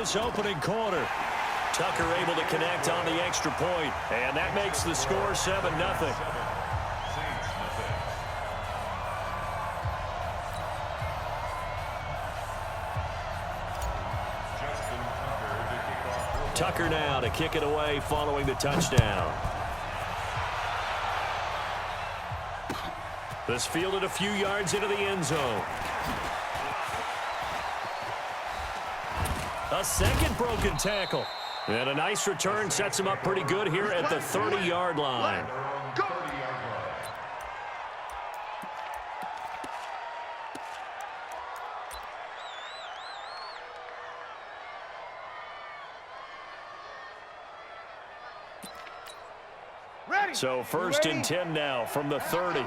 this opening quarter. Tucker able to connect on the extra point, and that makes the score 7-0. Tucker now to kick it away following the touchdown. This fielded a few yards into the end zone. A second broken tackle. And a nice return sets him up pretty good here at the 30-yard line. So 1st and 10 now from the 30.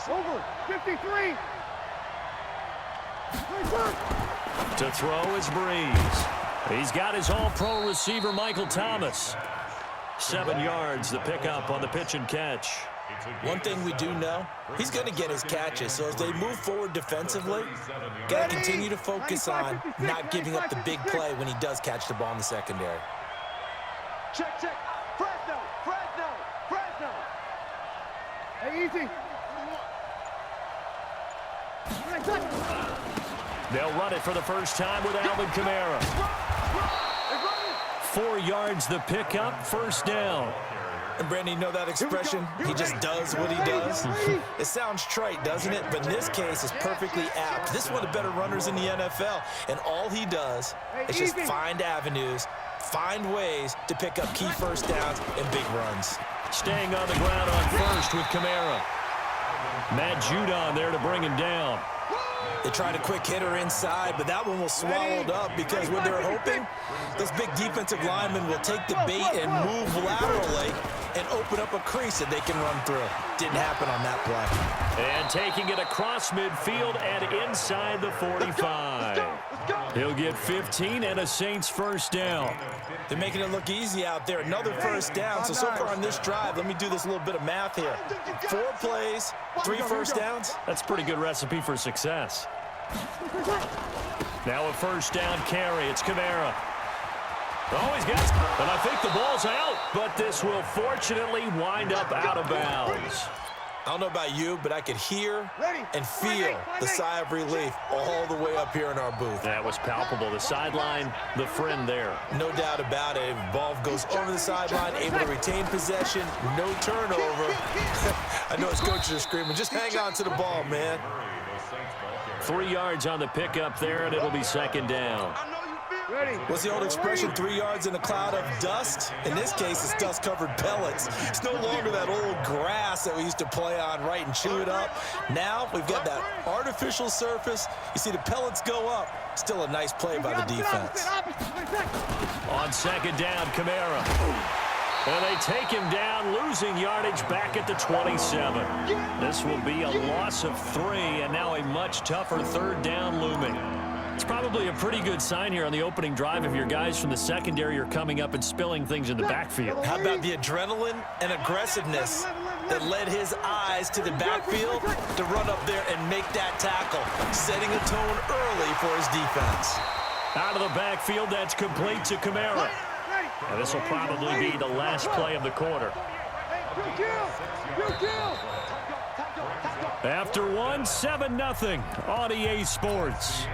Over 53. To throw is Breeze. He's got his all-pro receiver, Michael Thomas. 7 yards, the pickup on the pitch and catch. One thing we do know, he's going to get his catches. So as they move forward defensively, got to continue to focus on not giving up the big play when he does catch the ball in the secondary. Check. Fresno. Hey, easy. They'll run it for the first time with Alvin Kamara. 4 yards the pickup, 1st down. And Brandon, you know that expression? He just does what he does. It sounds trite, doesn't it? But in this case, it's perfectly apt. This is one of the better runners in the NFL. And all he does is just find avenues, find ways to pick up key first downs and big runs. Staying on the ground on 1st with Kamara. Matt Judon there to bring him down. They tried a quick hitter inside, but that one was swallowed up because what they're hoping, those big defensive linemen will take the bait and move laterally and open up a crease that they can run through. Didn't happen on that play. And taking it across midfield and inside the 45. He'll get 15 and a Saints 1st down. They're making it look easy out there. Another 1st down. So far on this drive, let me do this little bit of math here. 4 plays, 3 1st downs. That's a pretty good recipe for success. Now a 1st down carry. It's Kamara. Oh, he's got it. And I think the ball's out, but this will fortunately wind up out of bounds. I don't know about you, but I could hear and feel the sigh of relief all the way up here in our booth. That was palpable. The sideline, the friend there. No doubt about it. Ball goes over the sideline, able to retain possession, no turnover. I know his coaches are screaming, just hang on to the ball, man. 3 yards on the pickup there, and it'll be 2nd down. What's the old expression, 3 yards in a cloud of dust? In this case, it's dust-covered pellets. It's no longer that old grass that we used to play on, right, and chew it up. Now we've got that artificial surface. You see the pellets go up. Still a nice play by the defense. On 2nd down, Kamara. And they take him down, losing yardage back at the 27. This will be a loss of 3, and now a much tougher 3rd down looming. It's probably a pretty good sign here on the opening drive if your guys from the secondary are coming up and spilling things in the backfield. How about the adrenaline and aggressiveness that led his eyes to the backfield to run up there and make that tackle, setting a tone early for his defense. Out of the backfield, that's complete to Kamara. And this will probably be the last play of the quarter. After 1, 7-0 on EA Sports.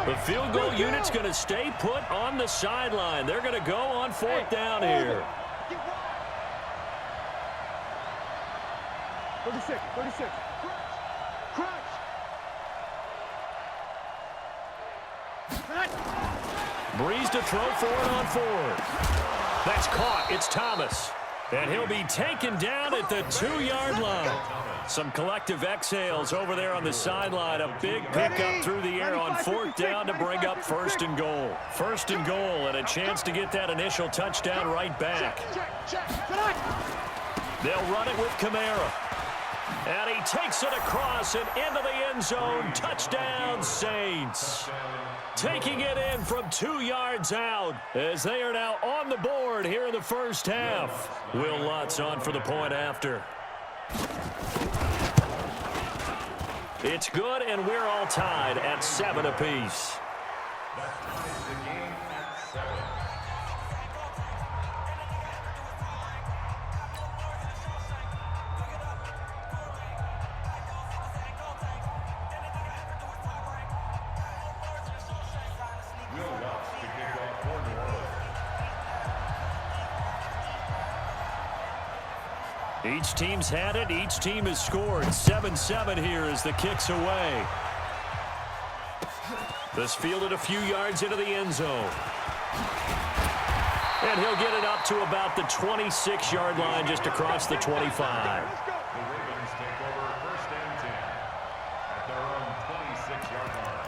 The field goal unit's going to stay put on the sideline. They're going to go on 4th down here. 36. Breeze to throw for it on 4th. That's caught. It's Thomas. And he'll be taken down at the 2-yard line. Some collective exhales over there on the sideline. A big pickup through the air on 4th down to bring up 1st and goal. 1st and goal and a chance to get that initial touchdown right back. They'll run it with Kamara. And he takes it across and into the end zone. Touchdown, Saints. Taking it in from 2 yards out as they are now on the board here in the 1st half. Will Lutz on for the point after. It's good, and we're all tied at 7 apiece. Each team's had it. Each team has scored. 7-7 here as the kick's away. This fielded a few yards into the end zone. And he'll get it up to about the 26-yard line, just across the 25. The Ravens take over 1st and 10 at their own 26-yard line.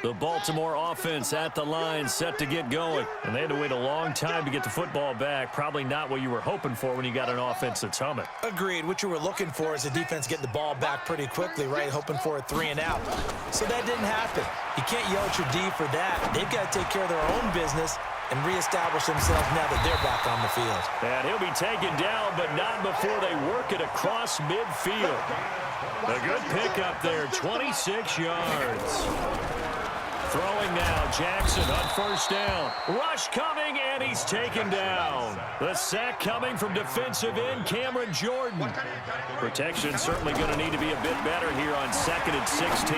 The Baltimore offense at the line, set to get going. And they had to wait a long time to get the football back. Probably not what you were hoping for when you got an offense that's humming. Agreed. What you were looking for is the defense getting the ball back pretty quickly, right? Hoping for a 3 and out. So that didn't happen. You can't yell at your D for that. They've got to take care of their own business and reestablish themselves now that they're back on the field. And he'll be taken down, but not before they work it across midfield. A good pickup there, 26 yards. Throwing now, Jackson on 1st down. Rush coming, and he's taken down. The sack coming from defensive end Cameron Jordan. Protection certainly going to need to be a bit better here on 2nd and 16.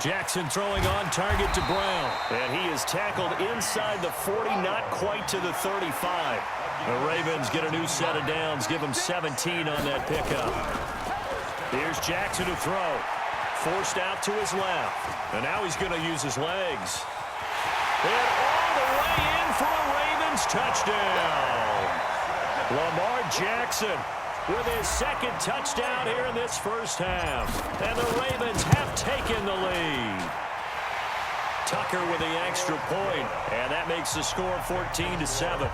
Jackson throwing on target to Brown. And he is tackled inside the 40, not quite to the 35. The Ravens get a new set of downs, give him 17 on that pickup. Here's Jackson to throw. Forced out to his left. And now he's going to use his legs. And all the way in for a Ravens touchdown. Lamar Jackson with his 2nd touchdown here in this 1st half. And the Ravens have taken the lead. Tucker with the extra point, and that makes the score 14-7.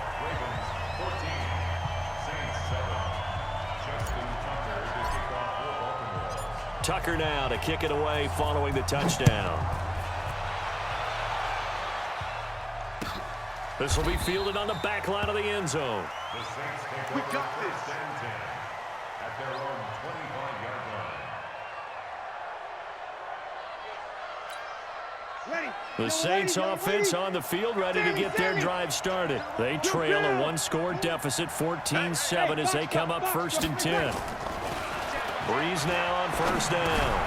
Tucker now to kick it away following the touchdown. This will be fielded on the back line of the end zone. The Saints take over 1st and 10 at their own 25-yard line. Ready. The Saints offense on the field, ready to get their drive started. They trail a 1-score deficit, 14-7, as they come up 1st and 10. Breeze now on 1st down.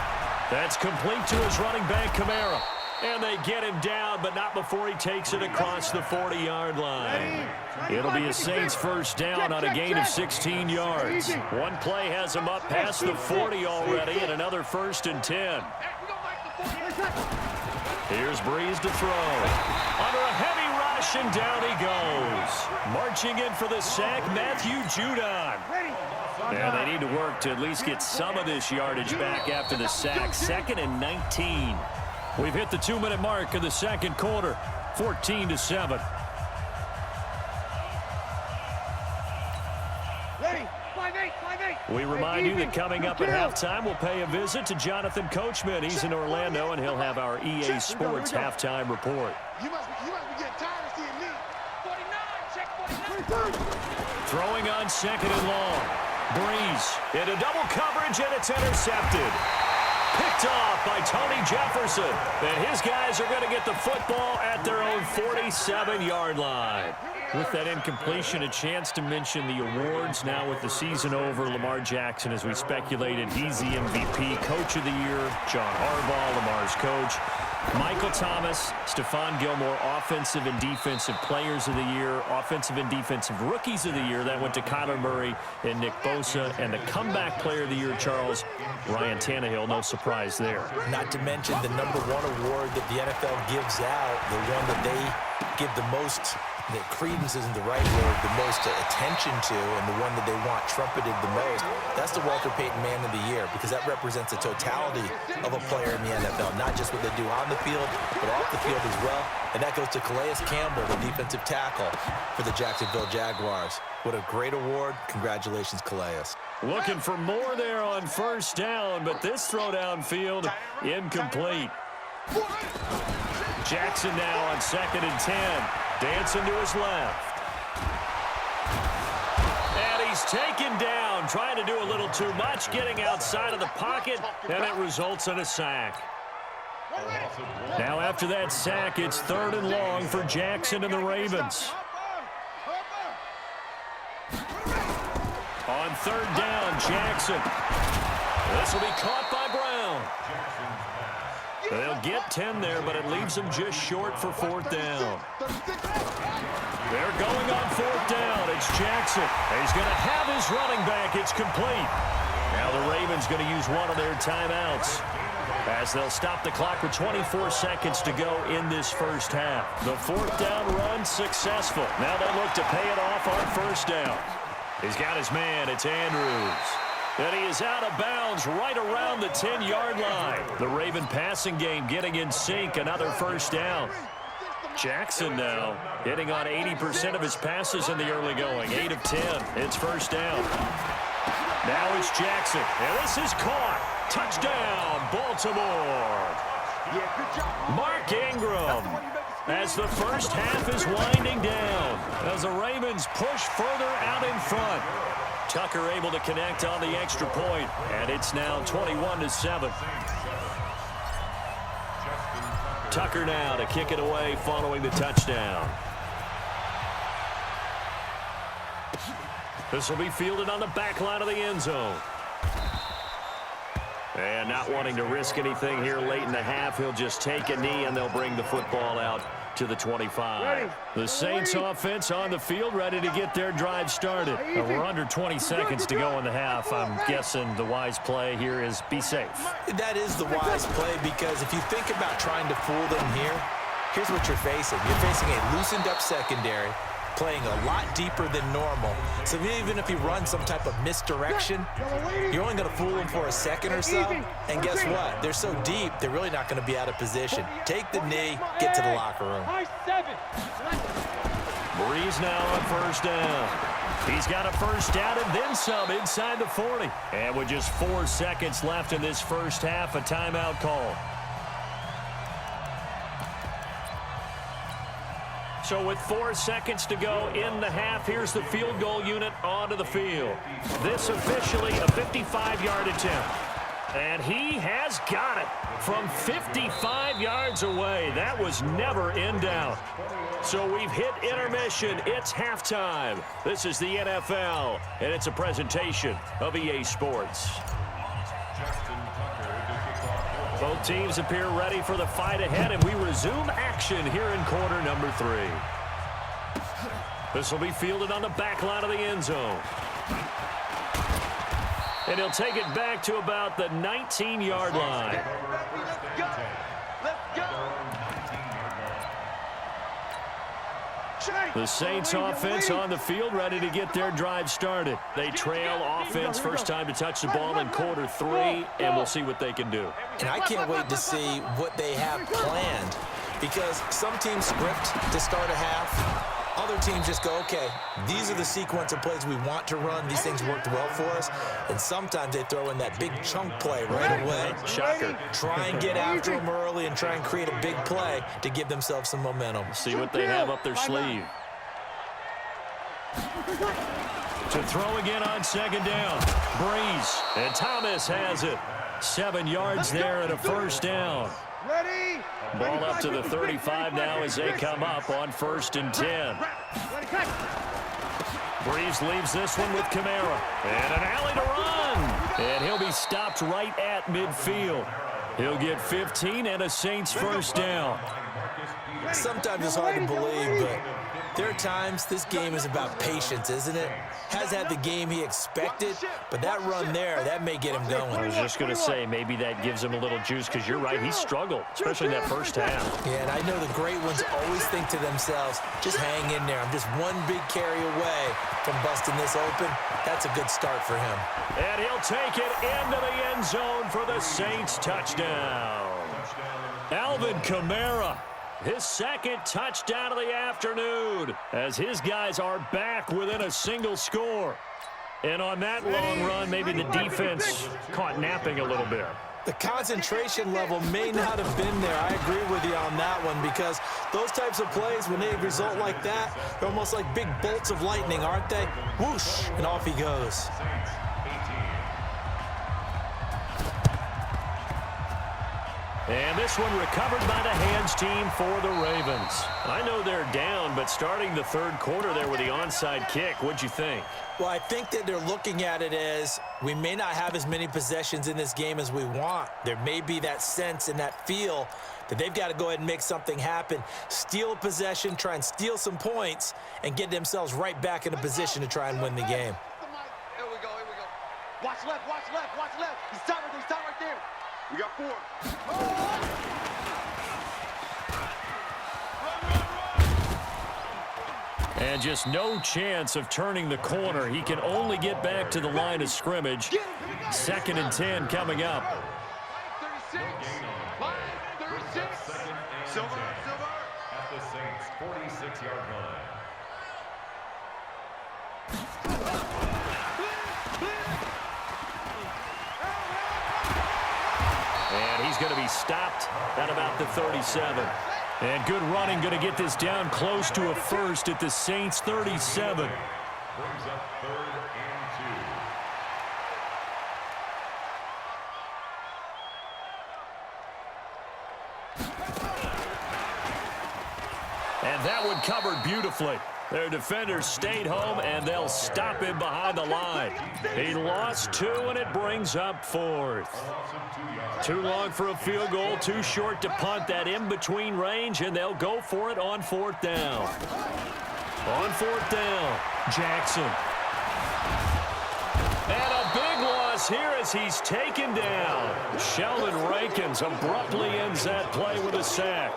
That's complete to his running back, Kamara. And they get him down, but not before he takes it across the 40-yard line. It'll be a Saints 1st down on a gain of 16 yards. One play has him up past the 40 already, and another 1st and 10. Here's Breeze to throw. Under a heavy rush, and down he goes. Marching in for the sack, Matthew Judon. And they need to work to at least get some of this yardage back after the sack. 2nd and 19. We've hit the 2-minute mark in the 2nd quarter. 14-7. Ready. 5-8. 5-8. We remind you that coming up at halftime, we'll pay a visit to Jonathan Coachman. He's in Orlando, and he'll have our EA Sports halftime report. You must be getting tired of seeing me. 49. Check 49. Throwing on 2nd and long. Breeze into double coverage, and it's intercepted. Picked off by Tony Jefferson. And his guys are going to get the football at their own 47-yard line. With that incompletion, a chance to mention the awards. Now with the season over, Lamar Jackson, as we speculated, he's the MVP, Coach of the Year. John Harbaugh, Lamar's coach. Michael Thomas, Stephon Gilmore, Offensive and Defensive Players of the Year, Offensive and Defensive Rookies of the Year. That went to Kyler Murray and Nick Bosa. And the Comeback Player of the Year, Charles, Ryan Tannehill. No surprise there. Not to mention the #1 award that the NFL gives out, the one that they give the most that credence isn't the right word, the most attention to, and the one that they want trumpeted the most, that's the Walter Payton Man of the Year, because that represents the totality of a player in the NFL, not just what they do on the field, but off the field as well. And that goes to Calais Campbell, the defensive tackle for the Jacksonville Jaguars. What a great award. Congratulations, Calais. Looking for more there on first down, but this throw downfield incomplete. Jackson now on 2nd and 10. Dancing to his left. And he's taken down, trying to do a little too much, getting outside of the pocket, and it results in a sack. Now after that sack, it's 3rd and long for Jackson and the Ravens. On 3rd down, Jackson. This will be caught by Brown. They'll get 10 there, but it leaves them just short for 4th down. They're going on 4th down. It's Jackson. He's going to have his running back. It's complete. Now the Ravens going to use one of their timeouts as they'll stop the clock with 24 seconds to go in this first half. The 4th down run successful. Now they look to pay it off on 1st down. He's got his man. It's Andrews. And he is out of bounds right around the 10-yard line. The Raven passing game getting in sync. Another 1st down. Jackson now hitting on 80% of his passes in the early going. 8 of 10. It's 1st down. Now it's Jackson. And this is caught. Touchdown, Baltimore. Mark Ingram. As the first half is winding down, as the Ravens push further out in front. Tucker able to connect on the extra point, and it's now 21-7. Tucker now to kick it away following the touchdown. This will be fielded on the back line of the end zone. And not wanting to risk anything here late in the half, he'll just take a knee, and they'll bring the football out to the 25. The Saints offense on the field, ready to get their drive started. We're under 20 seconds to go in the half. I'm guessing the wise play here is be safe. That is the wise play, because if you think about trying to fool them here, here's what you're facing. You're facing a loosened up secondary, playing a lot deeper than normal. So even if you run some type of misdirection, you're only going to fool them for a second or so. And guess what? They're so deep, they're really not going to be out of position. Take the knee, get to the locker room. Breeze now on 1st down. He's got a 1st down and then some inside the 40. And with just 4 seconds left in this first half, a timeout call. So with 4 seconds to go in the half, here's the field goal unit onto the field. This officially a 55-yard attempt. And he has got it from 55 yards away. That was never in doubt. So we've hit intermission. It's halftime. This is the NFL, and it's a presentation of EA Sports. Both teams appear ready for the fight ahead, and we resume action here in quarter number 3. This will be fielded on the back line of the end zone. And he'll take it back to about the 19-yard line. The Saints offense on the field, ready to get their drive started. They trail offense, first time to touch the ball in quarter 3, and we'll see what they can do. And I can't wait to see what they have planned, because some teams script to start a half. Other teams just go, okay, these are the sequence of plays we want to run. These things worked well for us. And sometimes they throw in that big chunk play right away. Shocker. Try and get after them early and try and create a big play to give themselves some momentum. See what they have up their sleeve. To throw again on 2nd down. Breeze. And Thomas has it. 7 yards there and a 1st down. Ready? Ball up to the 35 now as they come up on 1st and 10. Breeze leaves this one with Kamara. And an alley to run. And he'll be stopped right at midfield. He'll get 15 and a Saints 1st down. Sometimes it's hard to believe, but there are times this game is about patience, isn't it? Has had the game he expected, but that run there, that may get him going. I was just going to say, maybe that gives him a little juice, because you're right, he struggled, especially in that first half. Yeah, and I know the great ones always think to themselves, just hang in there. I'm just one big carry away from busting this open. That's a good start for him. And he'll take it into the end zone for the Saints touchdown. Alvin Kamara, his second touchdown of the afternoon, as his guys are back within a single score. And on that long run, maybe the defense caught napping a little bit. The concentration level may not have been there. I agree with you on that one, because those types of plays, when they result like that, they're almost like big bolts of lightning, aren't they? Whoosh, and off he goes. And this one recovered by the hands team for the Ravens. I know they're down, but starting the third quarter there with the onside kick, what'd you think? Well, I think that they're looking at it as we may not have as many possessions in this game as we want. There may be that sense and that feel that they've got to go ahead and make something happen, steal a possession, try and steal some points, and get themselves right back in a position to try and win the game. Here we go, here we go. Watch left, watch left, watch left. He's top right there. We got 4. And just no chance of turning the corner. He can only get back to the line of scrimmage. 2nd and 10 coming up. 36. Line 36. Silver. At the Saints' 46-yard line. And he's going to be stopped at about the 37. And good running, going to get this down close to a first at the Saints' 37. Brings up 3rd and 2. And that one covered beautifully. Their defenders stayed home, and they'll stop him behind the line. He lost 2, and it brings up 4th. Too long for a field goal, too short to punt. That in-between range, and they'll go for it on 4th down. On 4th down, Jackson. And a big loss here as he's taken down. Sheldon Rankins abruptly ends that play with a sack.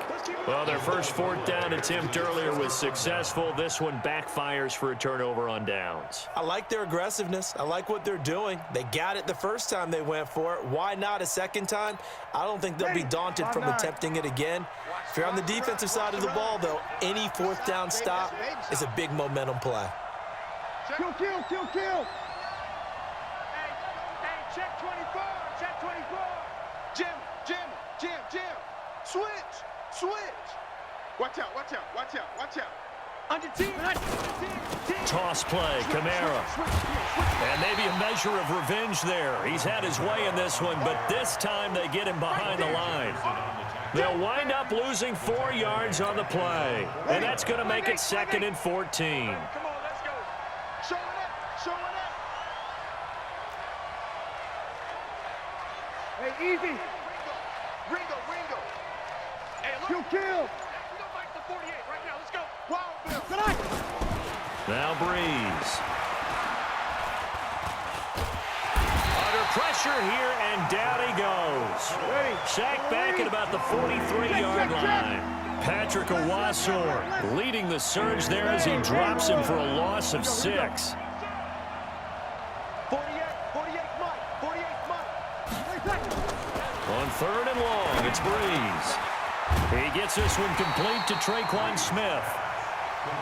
Well, their first 4th down attempt earlier was successful. This one backfires for a turnover on downs. I like their aggressiveness. I like what they're doing. They got it the first time they went for it. Why not a second time? I don't think they'll be daunted from attempting it again. If you're on the defensive side of the ball, though, any 4th down stop is a big momentum play. Kill. Hey, check 24. Jim. Switch. Watch out. Under team. Toss play, Kamara. And maybe a measure of revenge there. He's had his way in this one, but this time they get him behind the line. They'll wind up losing 4 yards on the play. And that's going to make it 2nd and 14. Come on, let's go. Showing up. Hey, easy. Ringo. Hey, look. Kill. We don't fight the 48 right now. Let's go. Wild Bill. Now Breeze. Under pressure here, and down he goes. Sacked back at about the 43-yard line. Patrick Owasor leading the surge there as he drops him for a loss of 6. 48 Mike. On 3rd and long, it's Breeze. He gets this one complete to Traquan Smith.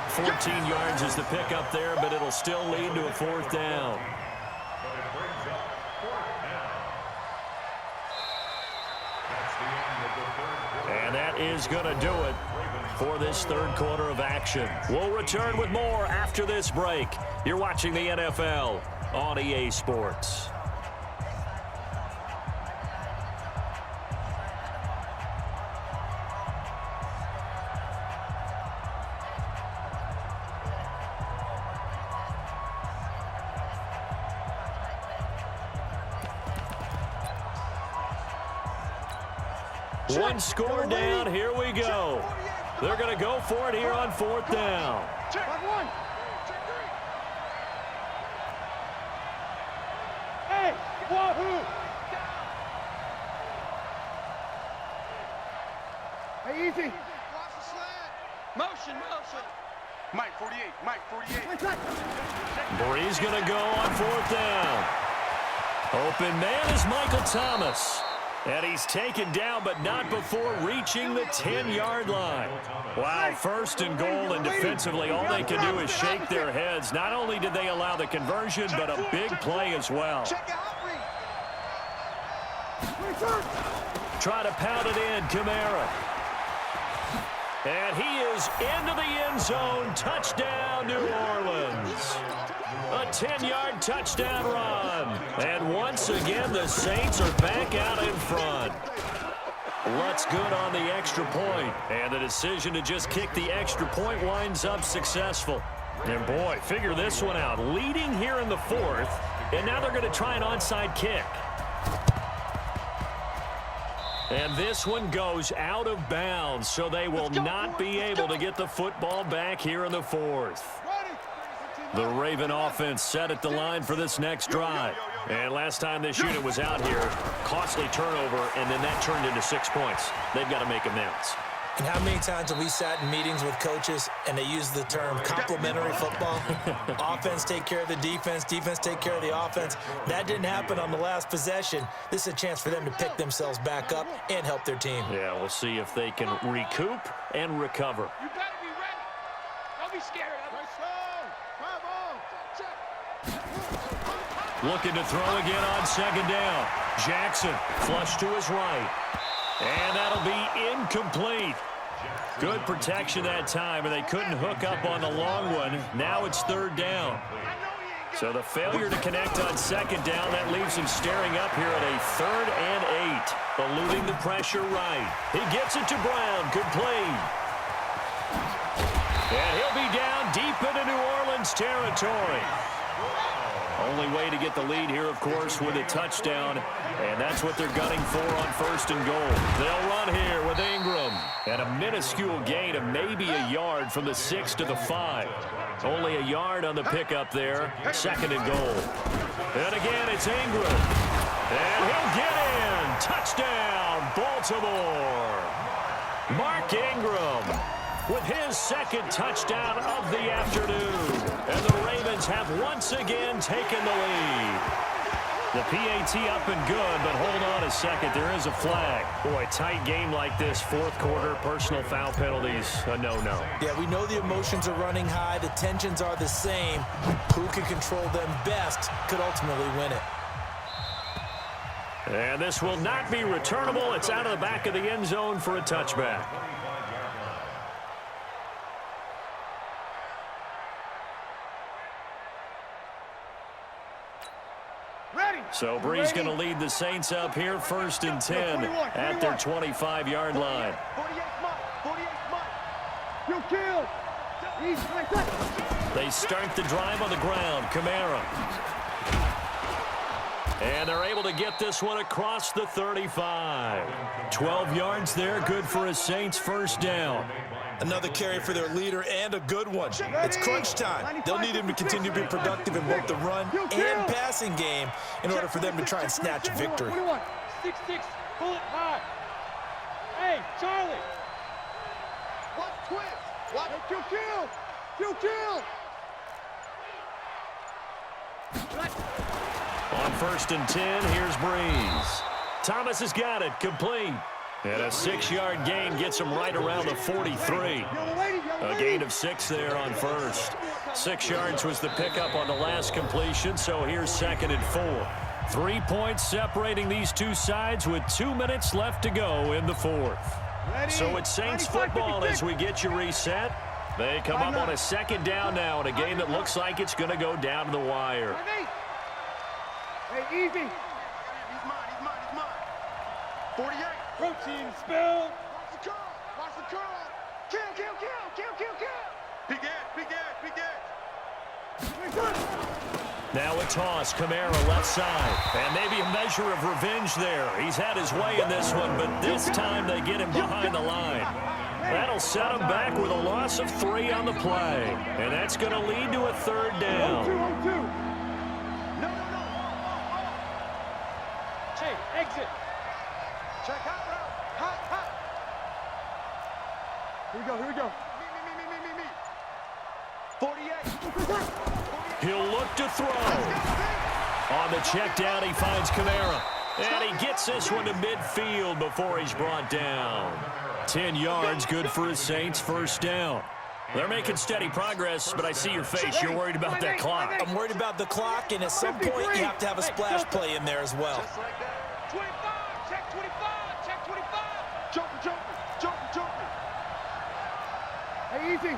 14 yards is the pickup there, but it'll still lead to a 4th down. And that is going to do it for this 3rd quarter of action. We'll return with more after this break. You're watching the NFL on EA Sports. One score down, here we go. They're going to go for it here on 4th down. Check one. Check three. Hey, wahoo! Hey, easy. Watch the slant. Motion. Mike 48. Mike 48. Bree's going to go on 4th down. Open man is Michael Thomas. And he's taken down, but not before reaching the 10-yard line. Wow, 1st and goal, and defensively, all they can do is shake their heads. Not only did they allow the conversion, but a big play as well. Try to pound it in, Kamara. And he is into the end zone. Touchdown, New Orleans. A 10-yard touchdown run. And once again, the Saints are back out in front. Lutz good on the extra point. And the decision to just kick the extra point winds up successful. And boy, figure this one out. Leading here in the 4th. And now they're going to try an onside kick. And this one goes out of bounds, so they will not be able to get the football back here in the 4th. The Raven offense set at the line for this next drive. And last time this unit was out here, costly turnover, and then that turned into 6 points. They've got to make amends. And how many times have we sat in meetings with coaches and they use the term complementary football? Offense take care of the defense, defense take care of the offense. That didn't happen on the last possession. This is a chance for them to pick themselves back up and help their team. Yeah, we'll see if they can recoup and recover. You better be ready. Don't be scared. Looking to throw again on 2nd down. Jackson flush to his right. And that'll be incomplete. Good protection that time, and they couldn't hook up on the long one. Now it's 3rd down. So the failure to connect on 2nd down, that leaves him staring up here at a 3rd and 8. Eluding the pressure right. He gets it to Brown. Good play. And he'll be down deep into New Orleans territory. Only way to get the lead here, of course, with a touchdown. And that's what they're gunning for on 1st and goal. They'll run here with Ingram. And a minuscule gain of maybe a yard from the 6 to the 5. Only a yard on the pickup there. 2nd and goal. And again, it's Ingram. And he'll get in. Touchdown, Baltimore. Mark Ingram with his 2nd touchdown of the afternoon. And the Ravens have once again taken the lead. The PAT up and good, but hold on a second. There is a flag. Boy, tight game like this, 4th quarter, personal foul penalties, a no-no. Yeah, we know the emotions are running high. The tensions are the same. Who can control them best could ultimately win it. And this will not be returnable. It's out of the back of the end zone for a touchback. So Bree's going to lead the Saints up here, 1st and 10 at their 25-yard line. 48, They start the drive on the ground. Kamara. And they're able to get this one across the 35. 12 yards there, good for a Saints 1st down. Another carry for their leader and a good one. It's crunch time. They'll need him to continue to be productive in both the run and passing game in order for them to try and snatch a victory. 6-6, bullet high. Hey, Charlie. Watch twist. Watch kill. On 1st and 10, here's Breeze. Thomas has got it, complete. And a 6-yard gain gets him right around the 43. A gain of 6 there on 1st. 6 yards was the pickup on the last completion, so here's 2nd and 4. 3 points separating these two sides with 2 minutes left to go in the 4th. So it's Saints football as we get you reset. They come up on a 2nd down now in a game that looks like it's going to go down to the wire. Hey, easy. He's mine. 48. Protein spill. Watch the curl. Kill. Big it. Now a toss, Kamara left side. And maybe a measure of revenge there. He's had his way in this one, but this time they get him behind the line. That'll set them back with a loss of 3 on the play. And that's going to lead to a 3rd down. No. Hey, exit. Check out route. Hot. Here we go. Me. 48. He'll look to throw. On the check down, he finds Kamara. And he gets this one to midfield before he's brought down. 10 yards, good for his Saints, 1st down. They're making steady progress, but I see your face. You're worried about that clock. I'm worried about the clock, and at some point, you have to have a splash play in there as well. Just like that. 25, check 25, check 25. Jumping. Hey, easy.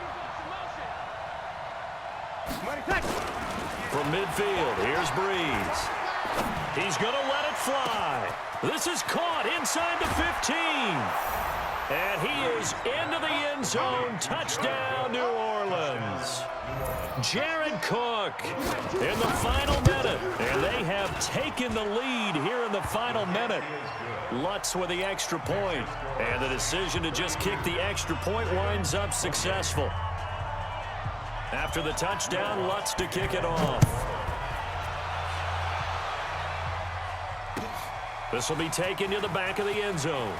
From midfield, here's Breeze. He's going to let it fly. This is caught inside the 15. And he is into the end zone. Touchdown, New Orleans. Jared Cook in the final minute. And they have taken the lead here in the final minute. Lutz with the extra point. And the decision to just kick the extra point winds up successful. After the touchdown, Lutz to kick it off. This will be taken to the back of the end zone.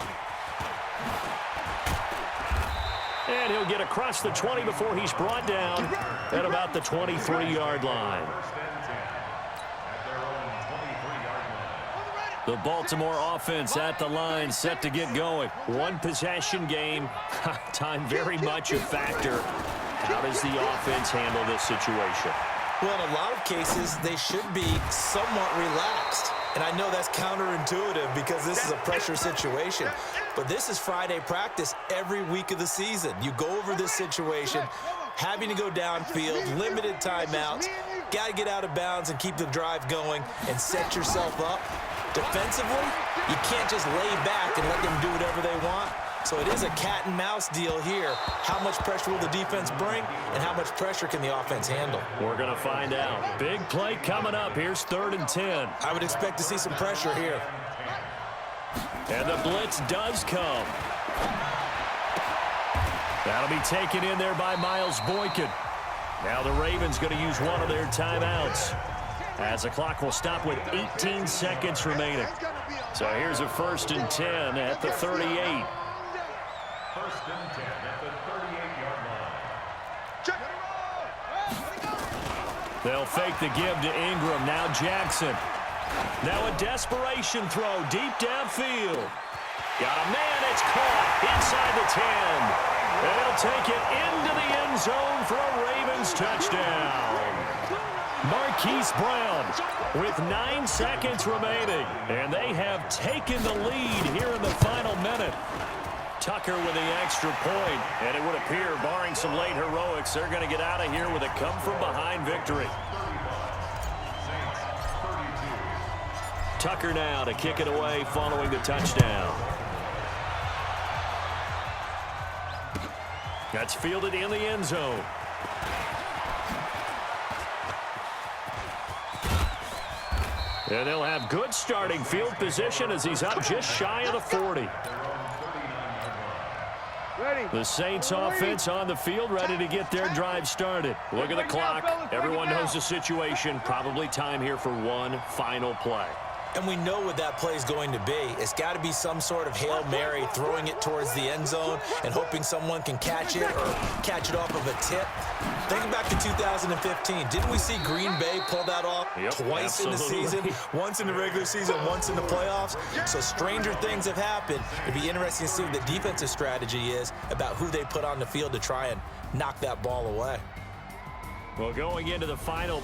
And he'll get across the 20 before he's brought down at about the 23-yard line. The Baltimore offense at the line, set to get going. One possession game. Time very much a factor. How does the offense handle this situation? Well, in a lot of cases, they should be somewhat relaxed. And I know that's counterintuitive because this is a pressure situation. But this is Friday practice every week of the season. You go over this situation, having to go downfield, limited timeouts, got to get out of bounds and keep the drive going and set yourself up. Defensively, you can't just lay back and let them do whatever they want. So it is a cat and mouse deal here. How much pressure will the defense bring, and how much pressure can the offense handle? We're going to find out. Big play coming up. Here's 3rd and 10. I would expect to see some pressure here. And the blitz does come. That'll be taken in there by Miles Boykin. Now the Ravens going to use one of their timeouts, as the clock will stop with 18 seconds remaining. So here's a 1st and 10 at the 38. 1st and 10 at the 38-yard line. They'll fake the give to Ingram. Now Jackson. Now a desperation throw deep downfield. Got a man. It's caught inside the 10. And they'll take it into the end zone for a Ravens touchdown. Marquise Brown with 9 seconds remaining. And they have taken the lead here in the final minute. Tucker with the extra point, and it would appear, barring some late heroics, they're going to get out of here with a come-from-behind victory. Tucker now to kick it away following the touchdown. That's fielded in the end zone. And they'll have good starting field position as he's up just shy of the 40. The Saints offense on the field, ready to get their drive started. Look at the clock. Everyone knows the situation. Probably time here for one final play. And we know what that play is going to be. It's got to be some sort of Hail Mary, throwing it towards the end zone and hoping someone can catch it or catch it off of a tip. Think back to 2015. Didn't we see Green Bay pull that off twice in the season? Once in the regular season, once in the playoffs. So stranger things have happened. It'd be interesting to see what the defensive strategy is about who they put on the field to try and knock that ball away. Well, going into the final